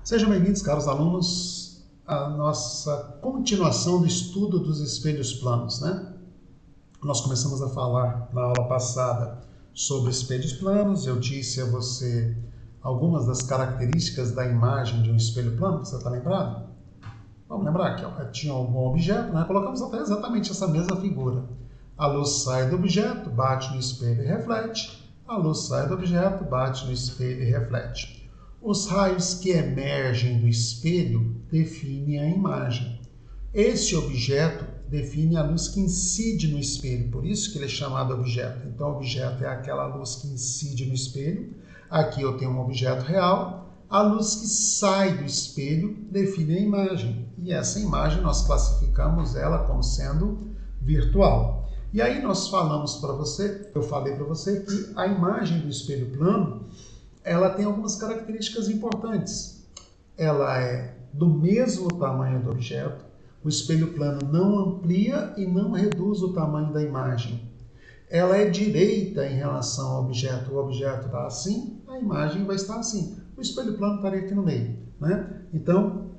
Sejam bem-vindos, caros alunos, à nossa continuação do estudo dos espelhos planos, né? Nós começamos a falar na aula passada sobre espelhos planos. Eu disse a você algumas das características da imagem de um espelho plano. Você está lembrado? Vamos lembrar aqui, ó, tinha algum objeto, né? Colocamos até exatamente essa mesma figura. A luz sai do objeto, bate no espelho e reflete. A luz sai do objeto, bate no espelho e reflete. Os raios que emergem do espelho definem a imagem. Esse objeto define a luz que incide no espelho, por isso que ele é chamado objeto. Então, o objeto é aquela luz que incide no espelho. Aqui eu tenho um objeto real. A luz que sai do espelho define a imagem. E essa imagem nós classificamos ela como sendo virtual. E aí nós falamos para você, eu falei para você que a imagem do espelho plano, ela tem algumas características importantes. Ela é do mesmo tamanho do objeto. O espelho plano não amplia e não reduz o tamanho da imagem. Ela é direita em relação ao objeto. O objeto está assim, a imagem vai estar assim. O espelho plano estaria aqui no meio, né? Então,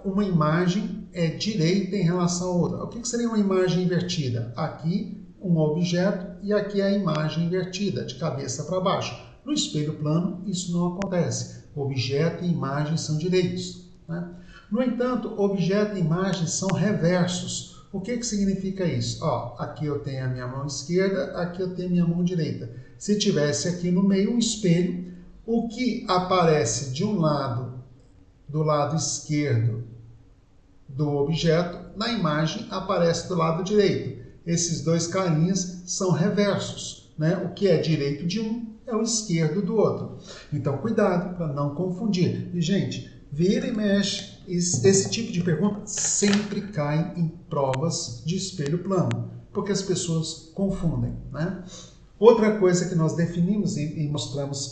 uma imagem é direita em relação à outra. O que seria uma imagem invertida? Aqui, um objeto e aqui a imagem invertida, de cabeça para baixo. No espelho plano, isso não acontece. Objeto e imagem são direitos, né? No entanto, objeto e imagem são reversos. O que significa isso? Ó, aqui eu tenho a minha mão esquerda, aqui eu tenho a minha mão direita. Se tivesse aqui no meio um espelho, o que aparece de um lado, do lado esquerdo do objeto, na imagem aparece do lado direito. Esses dois carinhas são reversos, né? O que é direito de um é o esquerdo do outro. Então, cuidado para não confundir. E, gente, vira e mexe, esse tipo de pergunta sempre cai em provas de espelho plano, porque as pessoas confundem, né? Outra coisa que nós definimos e mostramos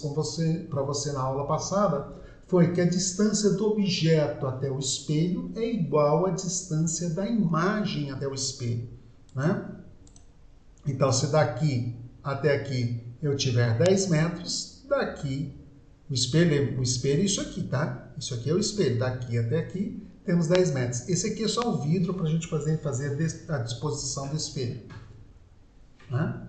para você na aula passada foi que a distância do objeto até o espelho é igual à distância da imagem até o espelho, né? Então, se daqui até aqui eu tiver 10 metros, daqui, o espelho é isso aqui, tá? Isso aqui é o espelho, daqui até aqui temos 10 metros. Esse aqui é só o vidro para a gente fazer a disposição do espelho, né?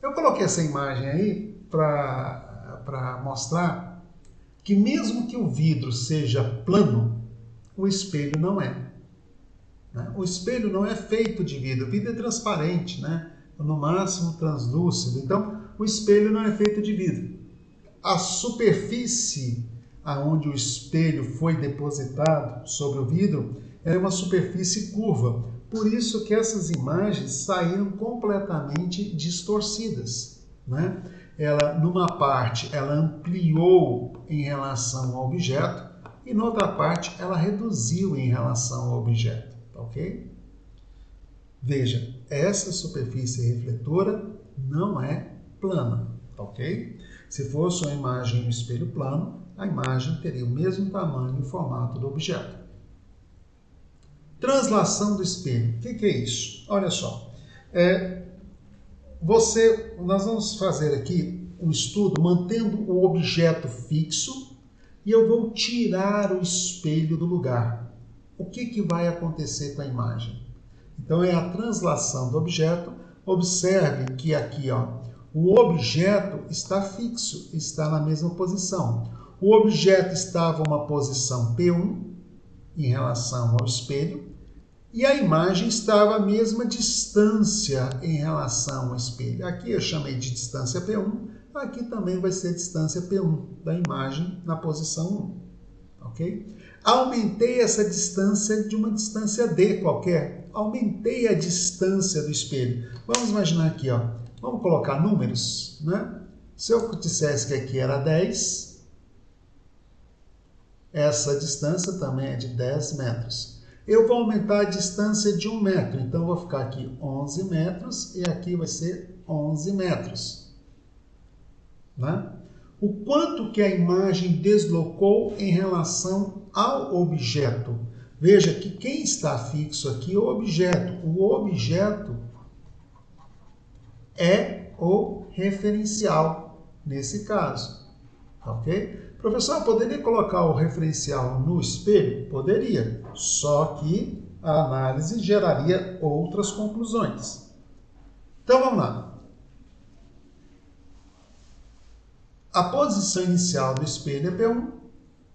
Eu coloquei essa imagem aí para mostrar que mesmo que o vidro seja plano, o espelho não é, né? O espelho não é feito de vidro, o vidro é transparente, né? No máximo translúcido. Então, o espelho não é feito de vidro. A superfície aonde o espelho foi depositado sobre o vidro é uma superfície curva. Por isso que essas imagens saíram completamente distorcidas, né? Numa parte, ela ampliou em relação ao objeto e, na outra parte, ela reduziu em relação ao objeto, tá ok? Veja, essa superfície refletora não é plana, tá ok? Se fosse uma imagem no espelho plano, a imagem teria o mesmo tamanho e formato do objeto. Translação do espelho. O que é isso? Olha só. Nós vamos fazer aqui um estudo mantendo o objeto fixo e eu vou tirar o espelho do lugar. O que vai acontecer com a imagem? Então, é a translação do objeto. Observe que aqui, ó, o objeto está fixo, está na mesma posição. O objeto estava em uma posição P1 em relação ao espelho e a imagem estava à mesma distância em relação ao espelho. Aqui eu chamei de distância P1, aqui também vai ser distância P1 da imagem na posição 1, ok? Aumentei essa distância de uma distância D qualquer. Aumentei a distância do espelho. Vamos imaginar aqui, ó. Vamos colocar números, né? Se eu dissesse que aqui era 10, essa distância também é de 10 metros. Eu vou aumentar a distância de 1 metro. Então, eu vou ficar aqui 11 metros e aqui vai ser 11 metros, né? O quanto que a imagem deslocou em relação ao objeto. Veja que quem está fixo aqui é o objeto. O objeto é o referencial nesse caso, ok? Professor, poderia colocar o referencial no espelho? Poderia, só que a análise geraria outras conclusões. Então vamos lá. A posição inicial do espelho é P1,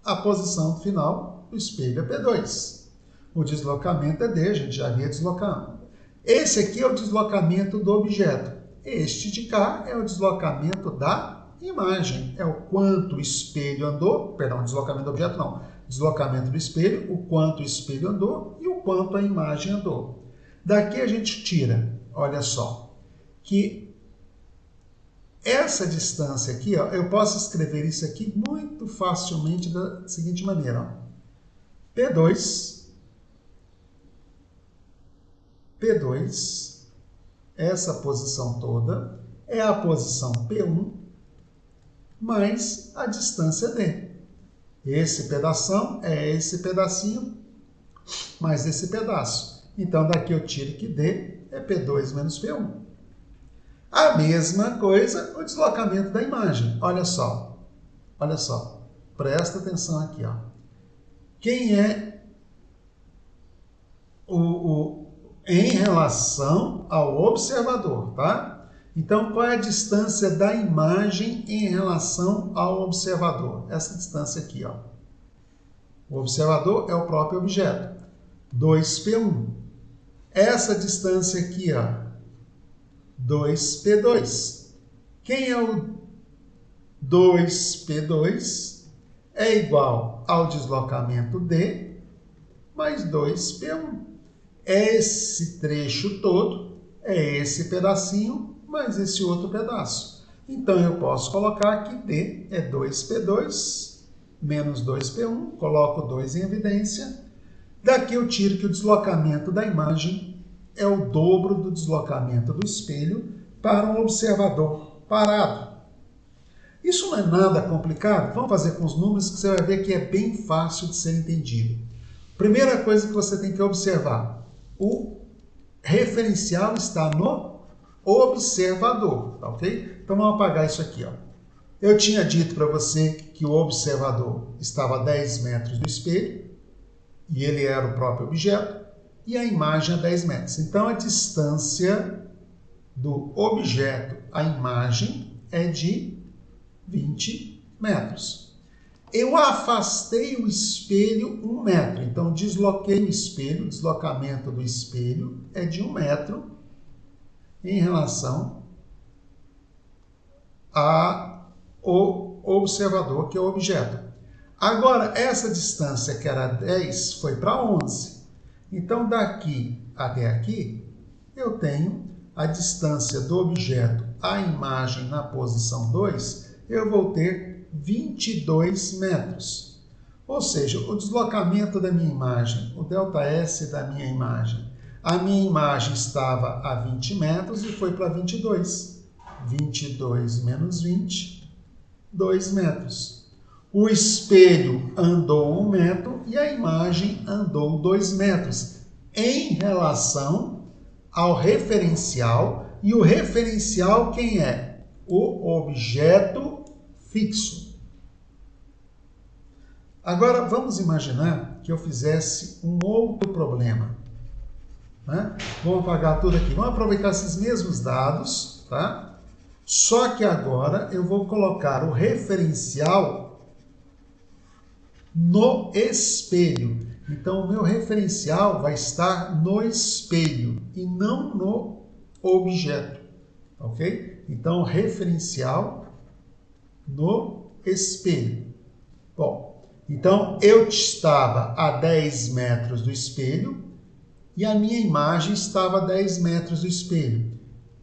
a posição final do espelho é P2. O deslocamento é D, a gente já havia deslocado. Esse aqui é o deslocamento do objeto. Este de cá é o deslocamento da imagem. É o quanto o espelho andou, perdão, deslocamento do objeto não, deslocamento do espelho, o quanto o espelho andou e o quanto a imagem andou. Daqui a gente tira, olha só, que essa distância aqui, ó, eu posso escrever isso aqui muito facilmente da seguinte maneira. Ó. P2, essa posição toda, é a posição P1 mais a distância D. Esse pedação é esse pedacinho mais esse pedaço. Então, daqui eu tiro que D é P2 menos P1. A mesma coisa o deslocamento da imagem. Olha só, presta atenção aqui. Ó. Quem é em relação ao observador, tá? Então, qual é a distância da imagem em relação ao observador? Essa distância aqui, ó. O observador é o próprio objeto. 2P1. Essa distância aqui, ó. 2P2. Quem é o 2P2? É igual ao deslocamento D mais 2P1. Esse trecho todo é esse pedacinho mais esse outro pedaço. Então, eu posso colocar que D é 2P2 menos 2P1. Coloco 2 em evidência. Daqui eu tiro que o deslocamento da imagem é o dobro do deslocamento do espelho para um observador parado. Isso não é nada complicado? Vamos fazer com os números que você vai ver que é bem fácil de ser entendido. Primeira coisa que você tem que observar, o referencial está no observador, tá ok? Então vamos apagar isso aqui, ó. Eu tinha dito para você que o observador estava a 10 metros do espelho, e ele era o próprio objeto, e a imagem a 10 metros. Então, a distância do objeto à imagem é de 20 metros. Eu afastei o espelho 1 metro. Então, desloquei o espelho. O deslocamento do espelho é de 1 metro em relação ao observador, que é o objeto. Agora, essa distância que era 10 foi para 11. Então, daqui até aqui, eu tenho a distância do objeto à imagem na posição 2, eu vou ter 22 metros. Ou seja, o deslocamento da minha imagem, o ΔS da minha imagem, a minha imagem estava a 20 metros e foi para 22. 22 menos 20, 2 metros. O espelho andou 1 metro e a imagem andou 2 metros em relação ao referencial. E o referencial quem é? O objeto fixo. Agora, vamos imaginar que eu fizesse um outro problema. Né? Vamos apagar tudo aqui. Vamos aproveitar esses mesmos dados, tá? Só que agora eu vou colocar o referencial no espelho. Então, o meu referencial vai estar no espelho e não no objeto, ok? Então, referencial no espelho. Bom, então eu estava a 10 metros do espelho e a minha imagem estava a 10 metros do espelho.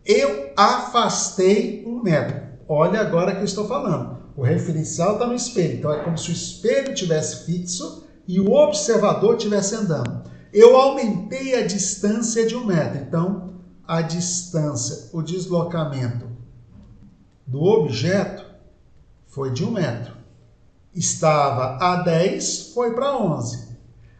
Eu afastei 1 metro. Olha agora que eu estou falando. O referencial está no espelho, então é como se o espelho estivesse fixo e o observador estivesse andando. Eu aumentei a distância de 1 metro, então a distância, o deslocamento do objeto foi de 1 metro. Estava a 10, foi para 11.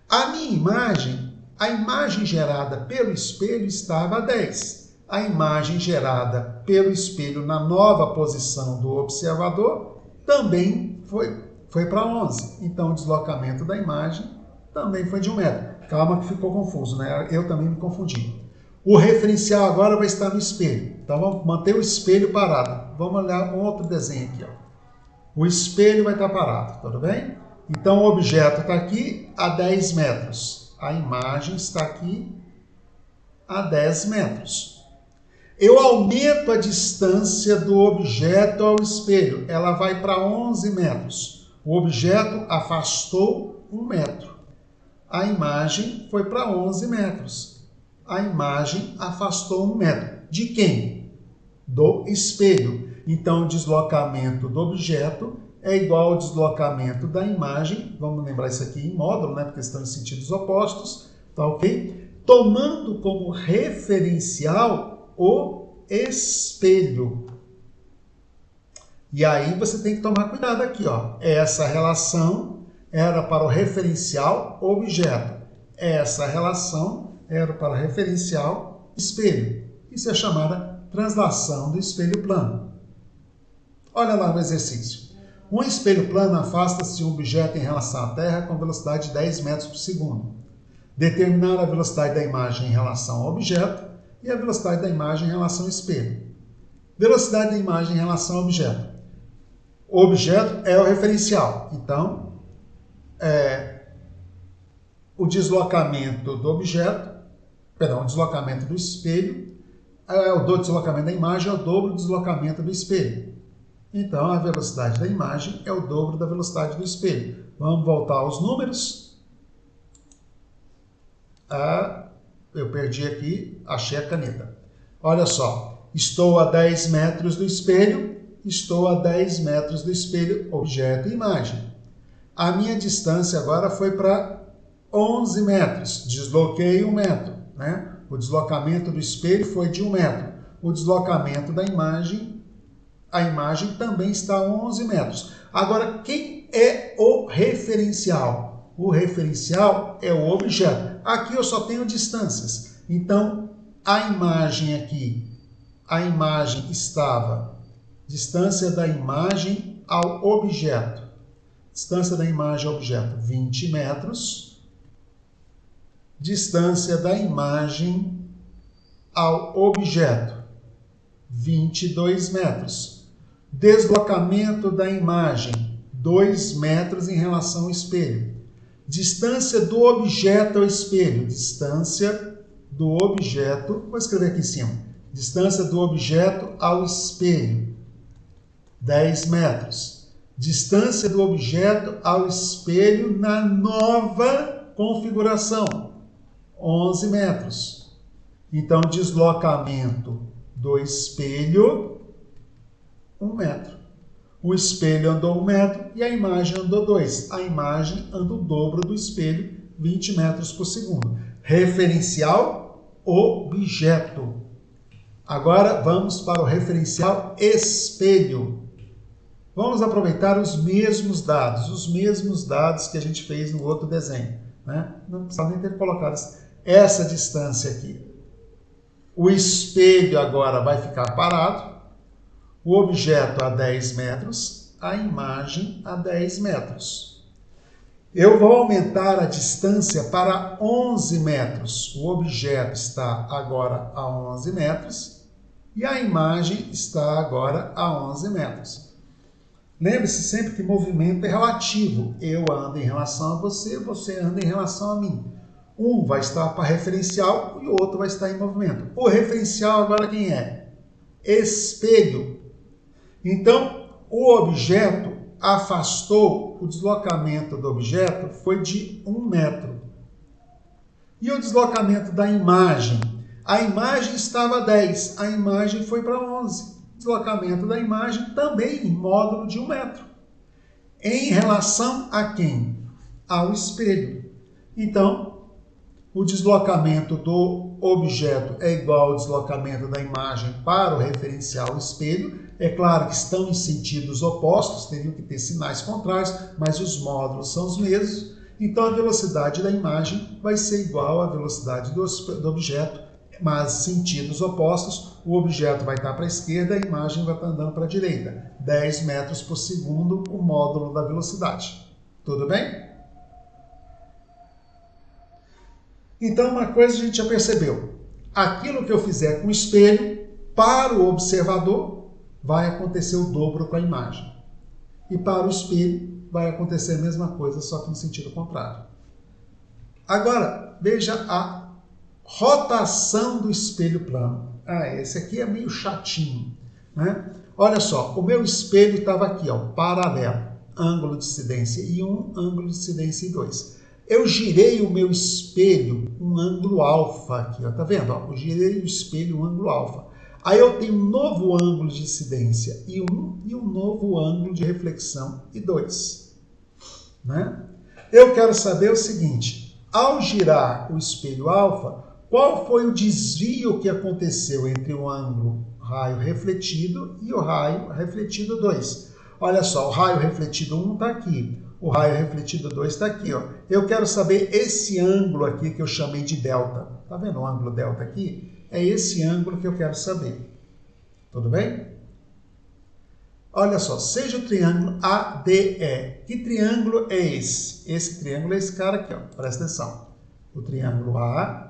A minha imagem, a imagem gerada pelo espelho estava a 10. A imagem gerada pelo espelho na nova posição do observador também foi foi para 11. Então, o deslocamento da imagem também foi de 1 metro. Calma que ficou confuso, né? Eu também me confundi. O referencial agora vai estar no espelho. Então, vamos manter o espelho parado. Vamos olhar um outro desenho aqui, ó. O espelho vai estar parado, tudo bem? Então, o objeto está aqui a 10 metros. A imagem está aqui a 10 metros. Eu aumento a distância do objeto ao espelho. Ela vai para 11 metros. O objeto afastou 1 metro. A imagem foi para 11 metros. A imagem afastou 1 metro. De quem? Do espelho. Então, o deslocamento do objeto é igual ao deslocamento da imagem. Vamos lembrar isso aqui em módulo, né? Porque estão em sentidos opostos. Tá ok? Tomando como referencial o espelho. E aí você tem que tomar cuidado aqui, ó. Essa relação era para o referencial objeto. Essa relação era para o referencial espelho. Isso é chamada translação do espelho plano. Olha lá no exercício. Um espelho plano afasta-se um objeto em relação à Terra com velocidade de 10 metros por segundo. Determinar a velocidade da imagem em relação ao objeto e a velocidade da imagem em relação ao espelho. Velocidade da imagem em relação ao objeto. O objeto é o referencial. Então, o deslocamento do objeto, o deslocamento do espelho, o deslocamento da imagem é o dobro do deslocamento do espelho. Então, a velocidade da imagem é o dobro da velocidade do espelho. Vamos voltar aos números. Eu perdi aqui, achei a caneta. Olha só, estou a 10 metros do espelho, estou a 10 metros do espelho, objeto e imagem. A minha distância agora foi para 11 metros, desloquei 1 metro, né? O deslocamento do espelho foi de 1 metro. O deslocamento da imagem, a imagem também está a 11 metros. Agora, quem é o referencial? O referencial é o objeto. Aqui eu só tenho distâncias. Então, a imagem aqui, a imagem estava, distância da imagem ao objeto. Distância da imagem ao objeto, 20 metros. Distância da imagem ao objeto, 22 metros. Deslocamento da imagem, 2 metros em relação ao espelho. Distância do objeto ao espelho, distância do objeto, vou escrever aqui em cima, distância do objeto ao espelho, 10 metros. Distância do objeto ao espelho na nova configuração, 11 metros. Então, deslocamento do espelho, 1 metro. O espelho andou 1 metro e a imagem andou 2. A imagem anda o dobro do espelho, 20 metros por segundo. Referencial objeto. Agora vamos para o referencial espelho. Vamos aproveitar os mesmos dados que a gente fez no outro desenho, né? Não precisa nem ter colocado essa distância aqui. O espelho agora vai ficar parado. O objeto a 10 metros, a imagem a 10 metros. Eu vou aumentar a distância para 11 metros. O objeto está agora a 11 metros e a imagem está agora a 11 metros. Lembre-se sempre que movimento é relativo. Eu ando em relação a você, você anda em relação a mim. Um vai estar para referencial e o outro vai estar em movimento. O referencial agora quem é? Espelho. Então, o objeto afastou, o deslocamento do objeto foi de 1 metro. E o deslocamento da imagem? A imagem estava a 10, a imagem foi para 11. O deslocamento da imagem também em módulo de 1 metro. Em relação a quem? Ao espelho. Então, o deslocamento do objeto é igual ao deslocamento da imagem para o referencial espelho. É claro que estão em sentidos opostos, teriam que ter sinais contrários, mas os módulos são os mesmos. Então, a velocidade da imagem vai ser igual à velocidade do objeto. mas sentidos opostos, o objeto vai estar para a esquerda, a imagem vai estar andando para a direita. 10 metros por segundo, o módulo da velocidade. Tudo bem? Então, uma coisa a gente já percebeu. Aquilo que eu fizer com o espelho, para o observador, vai acontecer o dobro com a imagem. E para o espelho, vai acontecer a mesma coisa, só que no sentido contrário. Agora, veja a rotação do espelho plano. Esse aqui é meio chatinho, né? Olha só, o meu espelho estava aqui, ó, paralelo, ângulo de incidência em 1, ângulo de incidência em 2. Eu girei o meu espelho um ângulo alfa aqui, ó, tá vendo? Ó, eu girei o espelho um ângulo alfa. Aí eu tenho um novo ângulo de incidência e um novo ângulo de reflexão e 2, né? Eu quero saber o seguinte, ao girar o espelho alfa, qual foi o desvio que aconteceu entre o ângulo raio refletido e o raio refletido 2? Olha só, o raio refletido 1 está aqui, o raio refletido 2 está aqui, ó. Eu quero saber esse ângulo aqui que eu chamei de delta. Tá vendo o ângulo delta aqui? É esse ângulo que eu quero saber. Tudo bem? Olha só, seja o triângulo ADE. Que triângulo é esse? Esse triângulo é esse cara aqui, ó. Presta atenção. O triângulo ADE.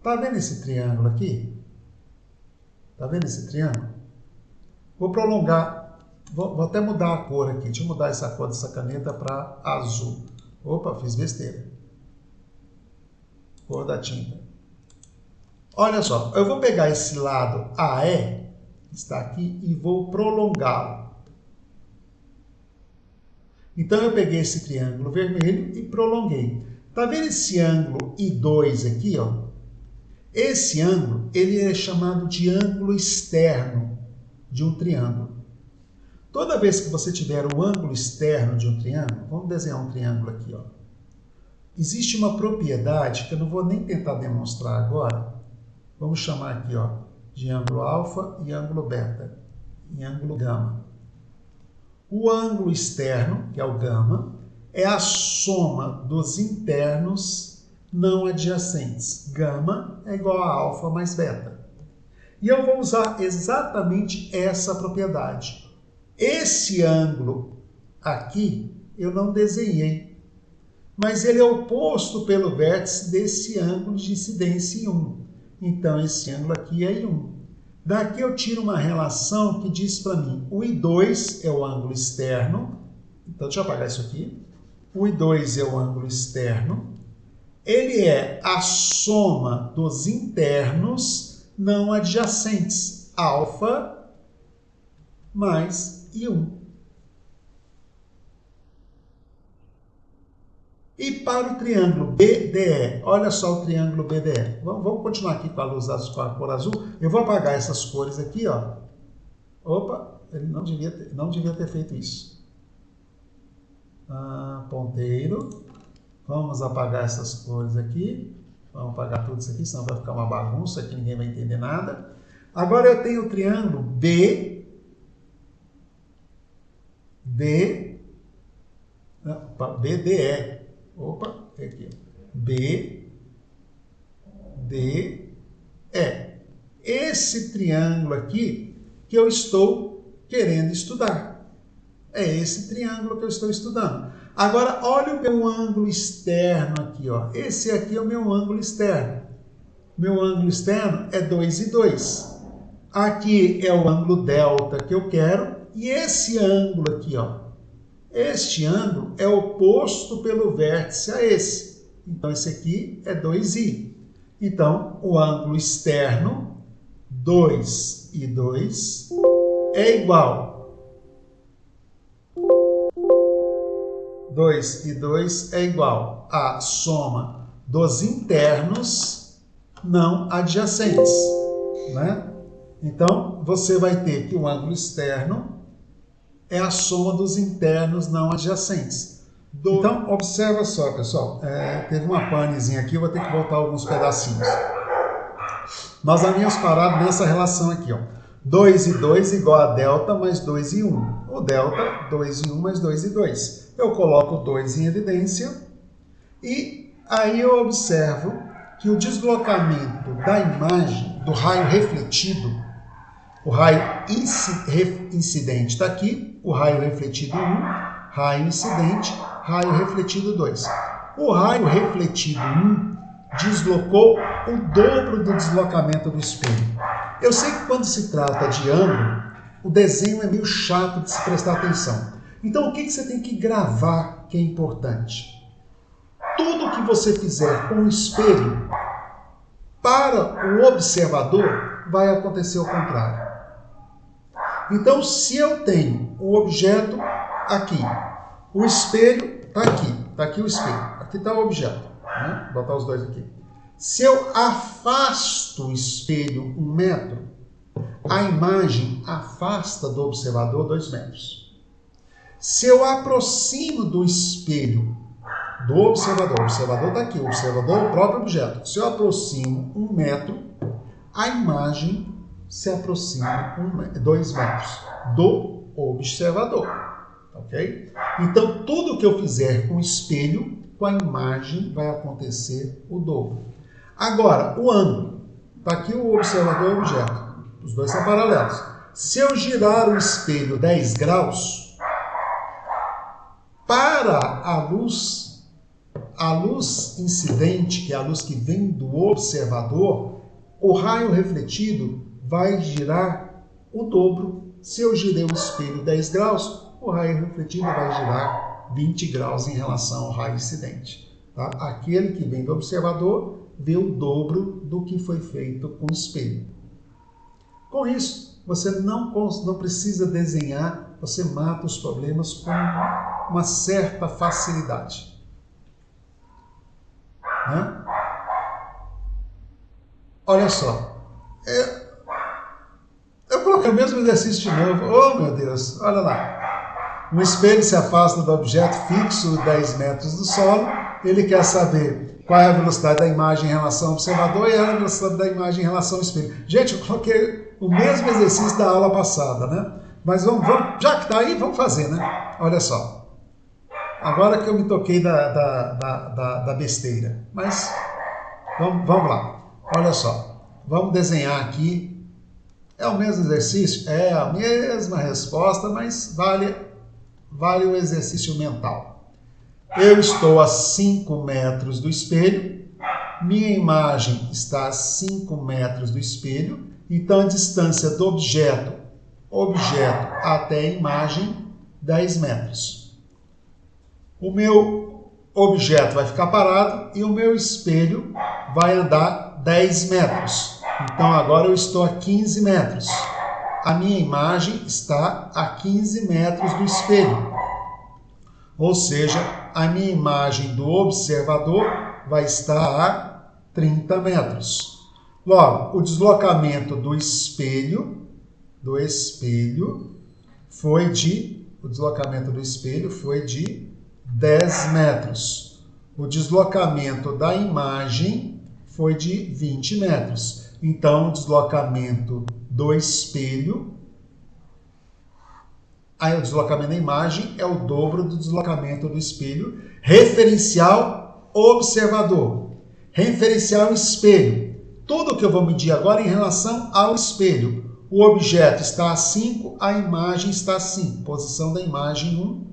Tá vendo esse triângulo aqui? Tá vendo esse triângulo? Vou prolongar, vou até mudar a cor aqui. Deixa eu mudar essa cor dessa caneta para azul. Opa, fiz besteira. Cor da tinta. Olha só, eu vou pegar esse lado AE, que está aqui, e vou prolongá-lo. Então eu peguei esse triângulo vermelho e prolonguei. Tá vendo esse ângulo I2 aqui, ó? Esse ângulo, ele é chamado de ângulo externo de um triângulo. Toda vez que você tiver o ângulo externo de um triângulo, vamos desenhar um triângulo aqui, ó. Existe uma propriedade que eu não vou nem tentar demonstrar agora. Vamos chamar aqui, ó, de ângulo alfa e ângulo beta, e ângulo gama. O ângulo externo, que é o gama, é a soma dos internos não adjacentes. Gama é igual a alfa mais beta. E eu vou usar exatamente essa propriedade. Esse ângulo aqui eu não desenhei, mas ele é oposto pelo vértice desse ângulo de incidência em 1. Então esse ângulo aqui é em 1. Daqui eu tiro uma relação que diz para mim, o I2 é o ângulo externo, então deixa eu apagar isso aqui. O I2 é o ângulo externo. Ele é a soma dos internos não adjacentes, alfa mais I1. E para o triângulo BDE, olha só o triângulo BDE. Vamos continuar aqui com a luz azul, com a cor azul. Eu vou apagar essas cores aqui, ó. Opa, ele não devia ter feito isso. Ponteiro. Vamos apagar essas cores aqui. Vamos apagar tudo isso aqui, senão vai ficar uma bagunça que ninguém vai entender nada. Agora eu tenho o triângulo BDE. Opa, aqui. BDE. Esse triângulo aqui que eu estou querendo estudar. É esse triângulo que eu estou estudando. Agora, olha o meu ângulo externo aqui, ó. Esse aqui é o meu ângulo externo. Meu ângulo externo é 2 e 2. Aqui é o ângulo delta que eu quero. E esse ângulo aqui, ó. Este ângulo é oposto pelo vértice a esse. Então, esse aqui é 2i. Então, o ângulo externo, 2 e 2, é igual 2 e 2 é igual à soma dos internos não adjacentes, né? Então, você vai ter que o ângulo externo é a soma dos internos não adjacentes. Então, observa só, pessoal. Teve uma panezinha aqui, eu vou ter que voltar alguns pedacinhos. Nós havíamos parado nessa relação aqui, ó. 2 e 2 igual a delta mais 2 e 1. O delta, 2 e 1 mais 2 e 2. eu coloco 2 em evidência e aí eu observo que o deslocamento da imagem, do raio refletido, o raio incidente está aqui, o raio refletido 1, raio incidente, raio refletido 2. O raio refletido 1 deslocou o dobro do deslocamento do espelho. Eu sei que quando se trata de ângulo, o desenho é meio chato de se prestar atenção. Então o que você tem que gravar que é importante? Tudo que você fizer com o espelho, para o observador, vai acontecer o contrário. Então, se eu tenho o objeto aqui, o espelho está aqui o espelho, aqui está o objeto, né? Vou botar os dois aqui. Se eu afasto o espelho 1 metro, a imagem afasta do observador 2 metros. Se eu aproximo do espelho do observador, o observador está aqui, o observador é o próprio objeto. Se eu aproximo 1 metro, a imagem se aproxima 2 metros do observador, ok? Então, tudo que eu fizer com o espelho, com a imagem, vai acontecer o dobro. Agora, o ângulo. Está aqui o observador e o objeto. Os dois são paralelos. Se eu girar o espelho 10 graus, para a luz incidente, que é a luz que vem do observador, o raio refletido vai girar o dobro. Se eu girei o espelho 10 graus, o raio refletido vai girar 20 graus em relação ao raio incidente. Tá? Aquele que vem do observador vê o dobro do que foi feito com o espelho. Com isso, você não precisa desenhar, você mata os problemas com uma certa facilidade. Né? Olha só. Eu coloquei o mesmo exercício de novo. Oh, meu Deus, olha lá. Um espelho se afasta do objeto fixo 10 metros do solo. Ele quer saber qual é a velocidade da imagem em relação ao observador e a velocidade da imagem em relação ao espelho. Gente, eu coloquei o mesmo exercício da aula passada, né? Mas vamos, já que está aí, vamos fazer, né? Olha só. Agora que eu me toquei da besteira. Mas vamos lá. Olha só. Vamos desenhar aqui. É o mesmo exercício? É a mesma resposta, mas vale o exercício mental. Eu estou a 5 metros do espelho, minha imagem está a 5 metros do espelho, então a distância do objeto até a imagem, 10 metros. O meu objeto vai ficar parado e o meu espelho vai andar 10 metros. Então agora eu estou a 15 metros. A minha imagem está a 15 metros do espelho. Ou seja, a minha imagem do observador vai estar a 30 metros. Logo, o deslocamento do espelho foi de 10 metros. O deslocamento da imagem foi de 20 metros. Então, o deslocamento do espelho, aí o deslocamento da imagem é o dobro do deslocamento do espelho. Referencial observador. Referencial espelho. Tudo que eu vou medir agora em relação ao espelho. O objeto está a 5, a imagem está a 5. Posição da imagem 1,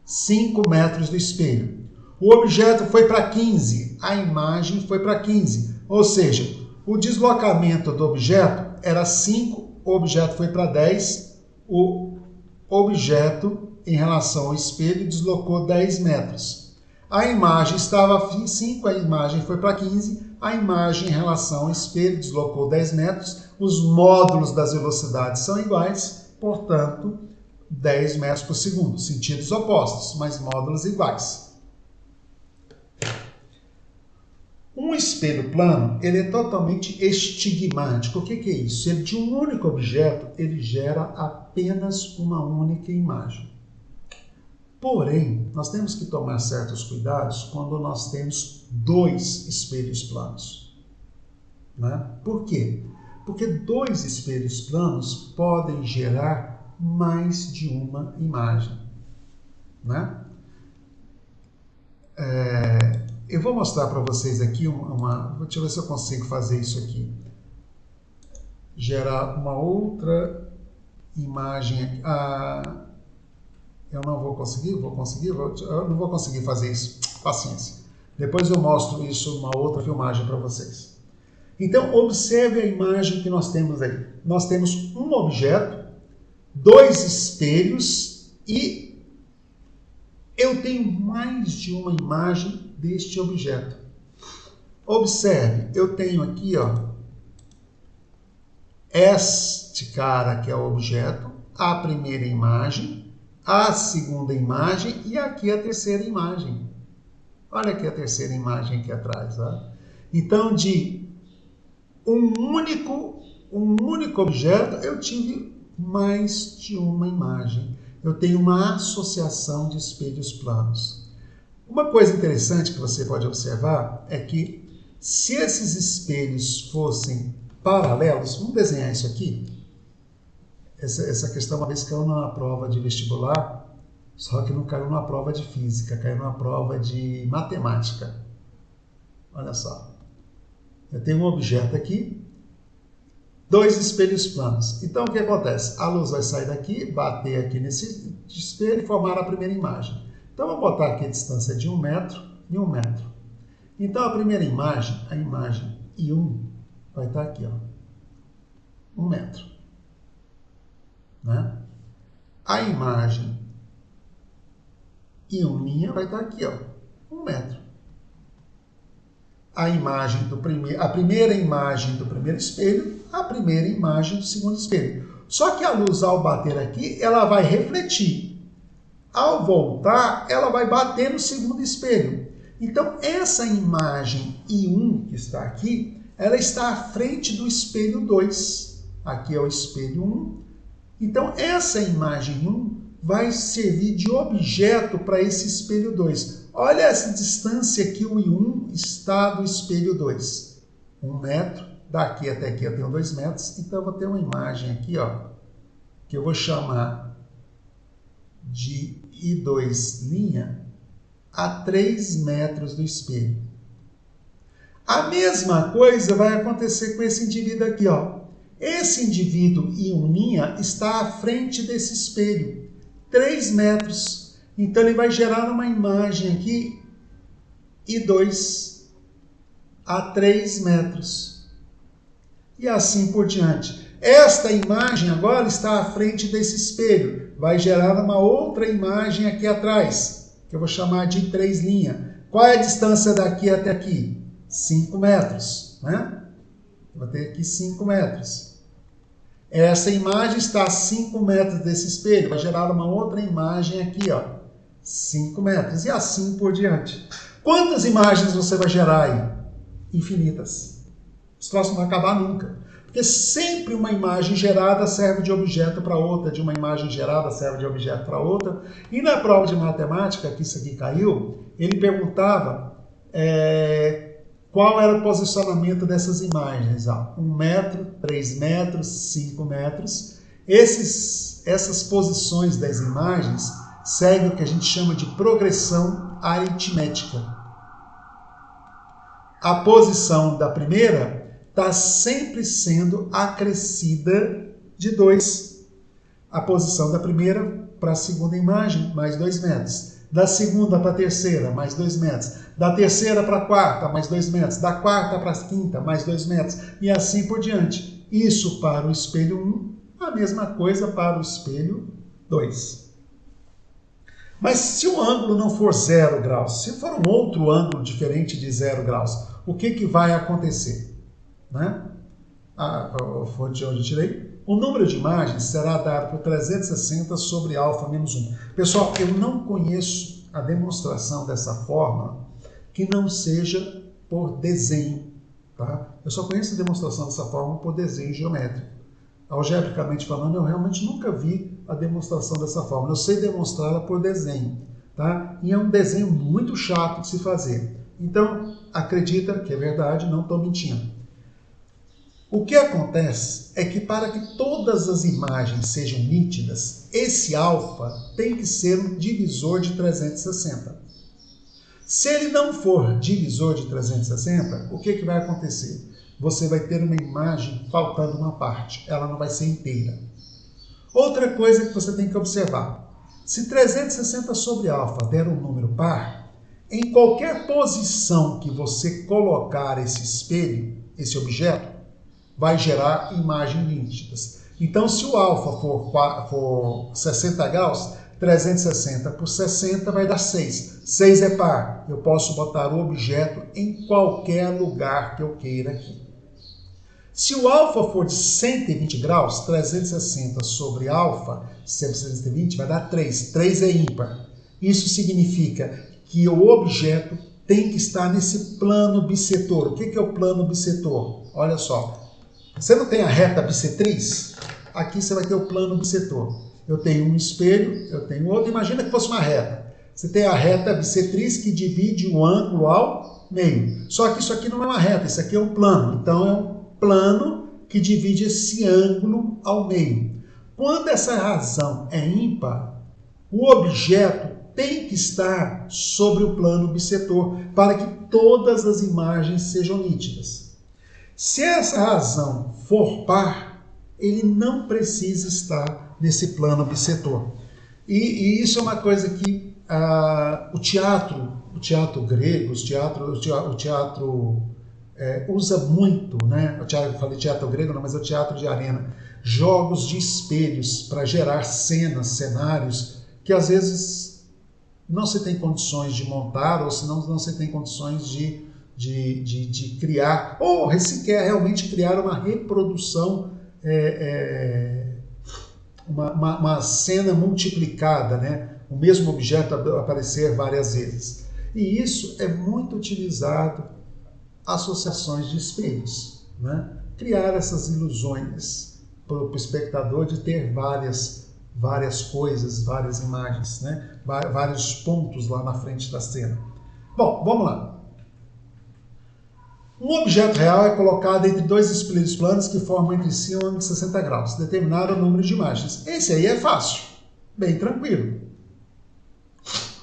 5 metros do espelho. O objeto foi para 15, a imagem foi para 15. Ou seja, o deslocamento do objeto era 5, o objeto foi para 10, o objeto em relação ao espelho deslocou 10 metros. A imagem estava a 5, a imagem foi para 15, a imagem em relação ao espelho deslocou 10 metros, os módulos das velocidades são iguais, portanto, 10 metros por segundo, sentidos opostos, mas módulos iguais. Um espelho plano, ele é totalmente estigmático. O que é isso? Ele, de um único objeto, ele gera apenas uma única imagem. Porém, nós temos que tomar certos cuidados quando nós temos 2 espelhos planos. Né? Por quê? Porque 2 espelhos planos podem gerar mais de uma imagem. Né? Eu vou mostrar para vocês aqui deixa eu ver se eu consigo fazer isso aqui. Gerar uma outra imagem aqui. Eu não vou conseguir? Eu não vou conseguir fazer isso. Paciência. Depois eu mostro isso numa outra filmagem para vocês. Então, observe a imagem que nós temos aí. Nós temos um objeto, 2 espelhos e eu tenho mais de uma imagem deste objeto. Observe, eu tenho aqui, este cara que é o objeto, a primeira imagem, a segunda imagem e aqui a terceira imagem. Olha aqui a terceira imagem aqui atrás. Então, de um único objeto, eu tive mais de uma imagem. Eu tenho uma associação de espelhos planos. Uma coisa interessante que você pode observar é que se esses espelhos fossem paralelos, vamos desenhar isso aqui. Essa questão uma vez caiu numa prova de vestibular, só que não caiu numa prova de física, caiu numa prova de matemática. Olha só. Eu tenho um objeto aqui, 2 espelhos planos. Então, o que acontece? A luz vai sair daqui, bater aqui nesse espelho e formar a primeira imagem. Então, eu vou botar aqui a distância de 1 metro e 1 metro. Então, a primeira imagem, a imagem I1, vai estar aqui, 1 metro. Né? A imagem I1' vai estar aqui, 1 metro. A primeira imagem do primeiro espelho, a primeira imagem do segundo espelho. Só que a luz, ao bater aqui, ela vai refletir. Ao voltar, ela vai bater no segundo espelho. Então, essa imagem I1 que está aqui, ela está à frente do espelho 2. Aqui é o espelho 1. Então, essa imagem 1 vai servir de objeto para esse espelho 2. Olha essa distância que o I1 está do espelho 2. 1 metro, daqui até aqui eu tenho 2 metros, então eu vou ter uma imagem aqui, que eu vou chamar de I2' a 3 metros do espelho. A mesma coisa vai acontecer com esse indivíduo aqui, Esse indivíduo I1' está à frente desse espelho, 3 metros. Então, ele vai gerar uma imagem aqui, I2 a 3 metros. E assim por diante. Esta imagem agora está à frente desse espelho. Vai gerar uma outra imagem aqui atrás, que eu vou chamar de I3'. Qual é a distância daqui até aqui? 5 metros. Né? Eu vou ter aqui 5 metros. Essa imagem está a 5 metros desse espelho. Vai gerar uma outra imagem aqui, 5 metros. E assim por diante. Quantas imagens você vai gerar aí? Infinitas. Esse troço não vai acabar nunca. Porque sempre uma imagem gerada serve de objeto para outra, de uma imagem gerada serve de objeto para outra. E na prova de matemática, que isso aqui caiu, ele perguntava qual era o posicionamento dessas imagens. 1 metro, 3 metros, 5 metros. Essas posições das imagens seguem o que a gente chama de progressão aritmética. A posição da primeira está sempre sendo acrescida de 2. A posição da primeira para a segunda imagem, mais 2 metros. Da segunda para a terceira, mais 2 metros. Da terceira para a quarta, mais 2 metros. Da quarta para a quinta, mais 2 metros. E assim por diante. Isso para o espelho 1, a mesma coisa para o espelho 2. Mas se o ângulo não for 0 graus, se for um outro ângulo diferente de 0 graus, o que vai acontecer? Né? A fonte de onde eu tirei. O número de imagens será dado por 360 sobre alfa menos 1. Pessoal, eu não conheço a demonstração dessa fórmula que não seja por desenho. Tá? Eu só conheço a demonstração dessa fórmula por desenho geométrico. Algebricamente falando, eu realmente nunca vi a demonstração dessa fórmula. Eu sei demonstrá-la por desenho. Tá? E é um desenho muito chato de se fazer. Então, acredita que é verdade, não estou mentindo. O que acontece é que para que todas as imagens sejam nítidas, esse alfa tem que ser um divisor de 360. Se ele não for divisor de 360, o que vai acontecer? Você vai ter uma imagem faltando uma parte, ela não vai ser inteira. Outra coisa que você tem que observar, se 360 sobre alfa der um número par, em qualquer posição que você colocar esse espelho, esse objeto, vai gerar imagens nítidas. Então, se o alfa for 60 graus, 360 por 60 vai dar 6. 6 é par. Eu posso botar o objeto em qualquer lugar que eu queira aqui. Se o alfa for de 120 graus, 360 sobre alfa, 120 vai dar 3. 3 é ímpar. Isso significa que o objeto tem que estar nesse plano bissetor. O que é o plano bissetor? Olha só. Você não tem a reta bissetriz? Aqui você vai ter o plano bissetor. Eu tenho um espelho, eu tenho outro. Imagina que fosse uma reta. Você tem a reta bissetriz que divide o ângulo ao meio. Só que isso aqui não é uma reta, isso aqui é um plano. Então é um plano que divide esse ângulo ao meio. Quando essa razão é ímpar, o objeto tem que estar sobre o plano bissetor para que todas as imagens sejam nítidas. Se essa razão for par, ele não precisa estar nesse plano bissetor. E isso é uma coisa que o teatro grego, o teatro usa muito, né? Eu falei teatro grego, não, mas é o teatro de arena. Jogos de espelhos para gerar cenas, cenários que às vezes não se tem condições de montar, ou se não se tem condições de criar, ou se quer realmente criar uma reprodução, uma cena multiplicada, né? O mesmo objeto aparecer várias vezes. E isso é muito utilizado associações de espelhos, né? Criar essas ilusões para o espectador de ter várias coisas, várias imagens, né? Vários pontos lá na frente da cena. Bom, vamos lá. Um objeto real é colocado entre dois espelhos planos que formam entre si um ângulo de 60 graus, determinar o número de imagens. Esse aí é fácil, bem tranquilo.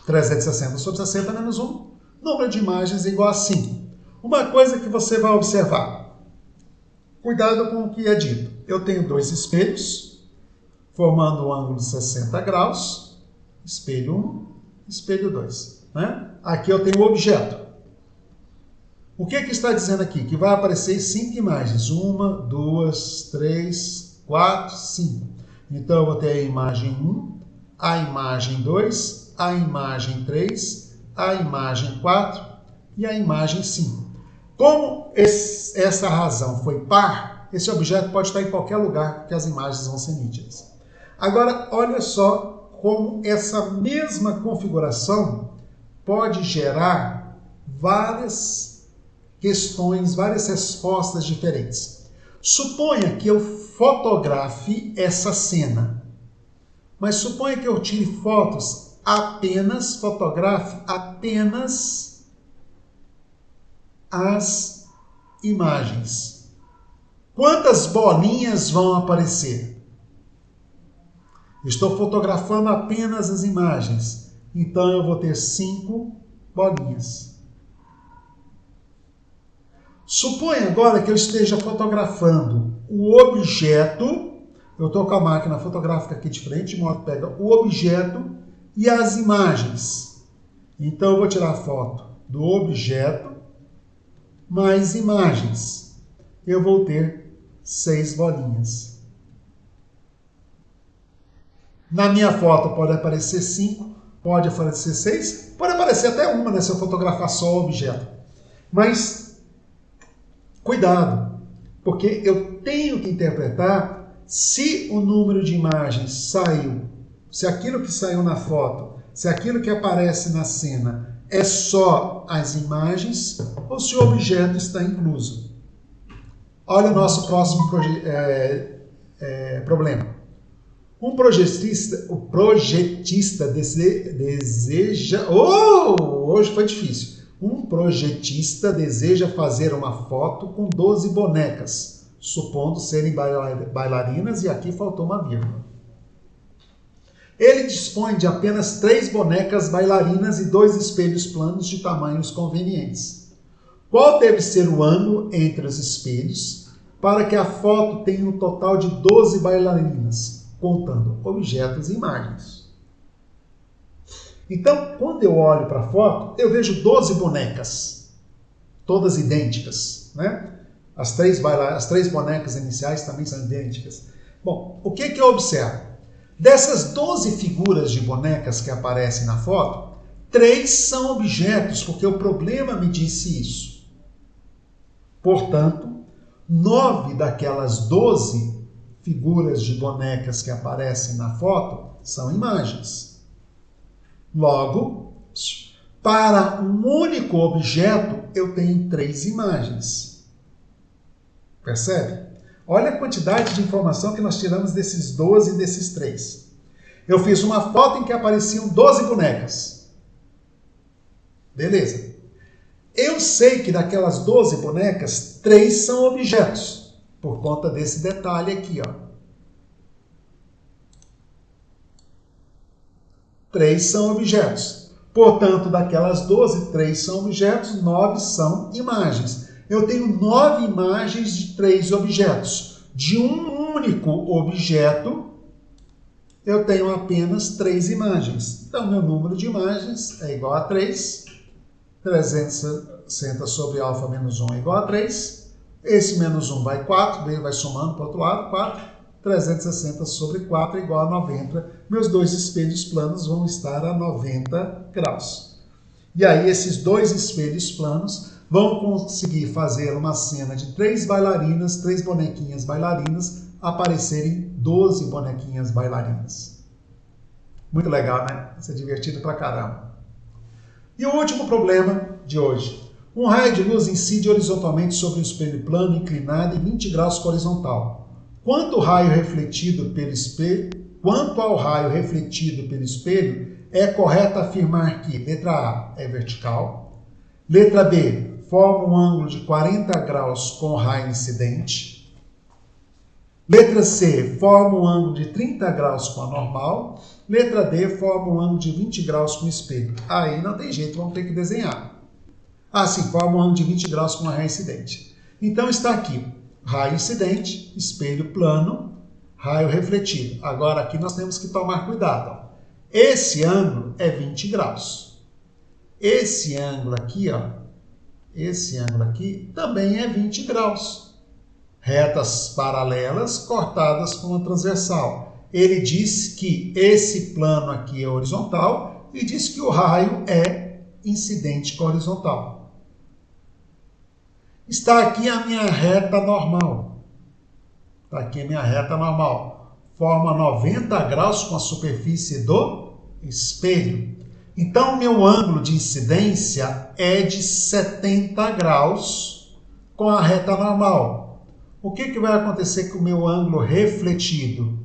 360 sobre 60 menos 1, número de imagens é igual a 5. Uma coisa que você vai observar, cuidado com o que é dito. Eu tenho dois espelhos, formando um ângulo de 60 graus, espelho 1, espelho 2. Né? Aqui eu tenho o objeto. O que está dizendo aqui? Que vai aparecer 5 imagens. 1, 2, 3, 4, 5. Então eu vou ter a imagem 1, a imagem 2, a imagem 3, a imagem 4 e a imagem 5. Como essa razão foi par, esse objeto pode estar em qualquer lugar que as imagens vão ser nítidas. Agora, olha só como essa mesma configuração pode gerar várias questões, várias respostas diferentes. Suponha que eu fotografe essa cena, mas suponha que eu tire fotos fotografe apenas as imagens. Quantas bolinhas vão aparecer? Estou fotografando apenas as imagens, então eu vou ter 5 bolinhas. Suponha agora que eu esteja fotografando o objeto, eu estou com a máquina fotográfica aqui de frente, de modo que pega o objeto e as imagens. Então eu vou tirar a foto do objeto mais imagens. Eu vou ter 6 bolinhas. Na minha foto pode aparecer 5, pode aparecer 6, pode aparecer até uma, né, se eu fotografar só o objeto. Mas cuidado, porque eu tenho que interpretar se o número de imagens saiu, se aquilo que saiu na foto, se aquilo que aparece na cena é só as imagens ou se o objeto está incluso. Olha o nosso próximo problema. O projetista deseja... hoje foi difícil. Um projetista deseja fazer uma foto com 12 bonecas, supondo serem bailarinas, e aqui faltou uma vírgula. Ele dispõe de apenas 3 bonecas bailarinas e 2 espelhos planos de tamanhos convenientes. Qual deve ser o ângulo entre os espelhos para que a foto tenha um total de 12 bailarinas, contando objetos e imagens? Então, quando eu olho para a foto, eu vejo 12 bonecas, todas idênticas, né? As três bonecas iniciais também são idênticas. Bom, o que eu observo? Dessas 12 figuras de bonecas que aparecem na foto, 3 são objetos, porque o problema me disse isso. Portanto, 9 daquelas 12 figuras de bonecas que aparecem na foto são imagens. Logo, para um único objeto, eu tenho 3 imagens. Percebe? Olha a quantidade de informação que nós tiramos desses 12 e desses 3. Eu fiz uma foto em que apareciam 12 bonecas. Beleza. Eu sei que daquelas 12 bonecas, 3 são objetos, por conta desse detalhe aqui, ó. 3 são objetos. Portanto, daquelas 12, 3 são objetos, 9 são imagens. Eu tenho 9 imagens de 3 objetos. De um único objeto, eu tenho apenas 3 imagens. Então, meu número de imagens é igual a 3. 360 sobre alfa menos 1 é igual a 3. Esse menos 1 vai 4, vai somando para o outro lado, 4. 360 sobre 4 é igual a 90. Meus 2 espelhos planos vão estar a 90 graus. E aí, esses 2 espelhos planos vão conseguir fazer uma cena de 3 bailarinas, 3 bonequinhas bailarinas, aparecerem 12 bonequinhas bailarinas. Muito legal, né? Isso é divertido pra caramba. E o último problema de hoje. Um raio de luz incide horizontalmente sobre um espelho plano inclinado em 20 graus com a horizontal. Quanto ao raio refletido pelo espelho, é correto afirmar que letra A é vertical, letra B forma um ângulo de 40 graus com o raio incidente, letra C forma um ângulo de 30 graus com a normal, letra D forma um ângulo de 20 graus com o espelho. Aí não tem jeito, vamos ter que desenhar. Ah, sim, forma um ângulo de 20 graus com o raio incidente. Então está aqui, raio incidente, espelho plano, raio refletido. Agora aqui nós temos que tomar cuidado. Ó. Esse ângulo é 20 graus. Esse ângulo aqui, ó, esse ângulo aqui também é 20 graus. Retas paralelas cortadas com uma transversal. Ele diz que esse plano aqui é horizontal e diz que o raio é incidente com a horizontal. Está aqui a minha reta normal. Está aqui a minha reta normal. Forma 90 graus com a superfície do espelho. Então, o meu ângulo de incidência é de 70 graus com a reta normal. O que vai acontecer com o meu ângulo refletido?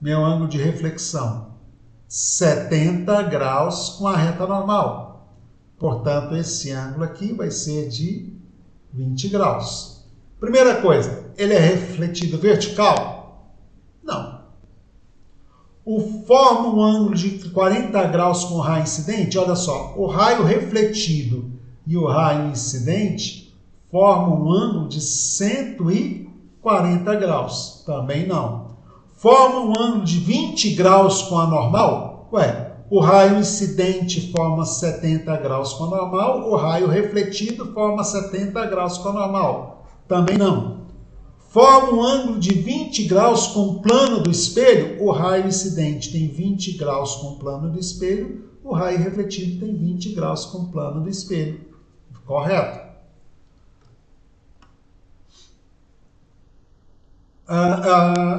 Meu ângulo de reflexão? 70 graus com a reta normal. Portanto, esse ângulo aqui vai ser de 20 graus. Primeira coisa, ele é refletido vertical? Não. Forma um ângulo de 40 graus com o raio incidente? Olha só, o raio refletido e o raio incidente formam um ângulo de 140 graus. Também não. Forma um ângulo de 20 graus com a normal? Ué, o raio incidente forma 70 graus com a normal, o raio refletido forma 70 graus com a normal. Também não. Forma um ângulo de 20 graus com o plano do espelho, o raio incidente tem 20 graus com o plano do espelho, o raio refletido tem 20 graus com o plano do espelho. Correto?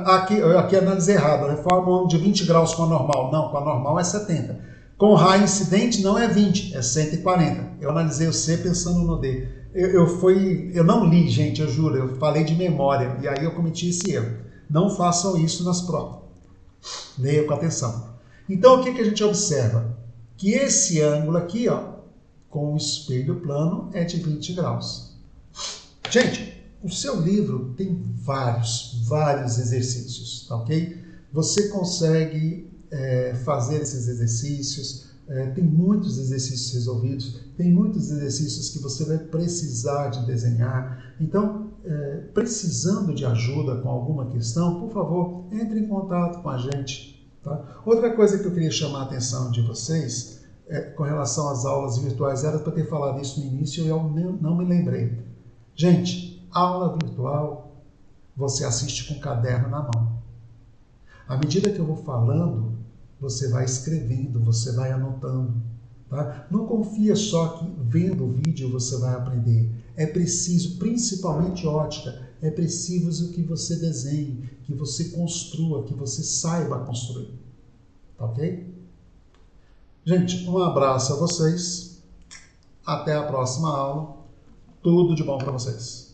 Aqui análise errada, né? Forma um ângulo de 20 graus com a normal. Não, com a normal é 70. Com o raio incidente não é 20, é 140. Eu analisei o C pensando no D. Eu não li, gente, eu juro, eu falei de memória, e aí eu cometi esse erro. Não façam isso nas provas. Leia com atenção. Então, o que a gente observa? Que esse ângulo aqui, ó, com o espelho plano, é de 20 graus. Gente, o seu livro tem vários exercícios, tá ok? Você consegue fazer esses exercícios, tem muitos exercícios resolvidos, tem muitos exercícios que você vai precisar de desenhar. Então, precisando de ajuda com alguma questão, por favor, entre em contato com a gente. Tá? Outra coisa que eu queria chamar a atenção de vocês, com relação às aulas virtuais, era para ter falado isso no início e eu não me lembrei. Gente, aula virtual, você assiste com o caderno na mão. À medida que eu vou falando, você vai escrevendo, você vai anotando. Tá? Não confia só que vendo o vídeo você vai aprender. É preciso, principalmente ótica, é preciso que você desenhe, que você construa, que você saiba construir. Tá ok? Gente, um abraço a vocês. Até a próxima aula. Tudo de bom para vocês.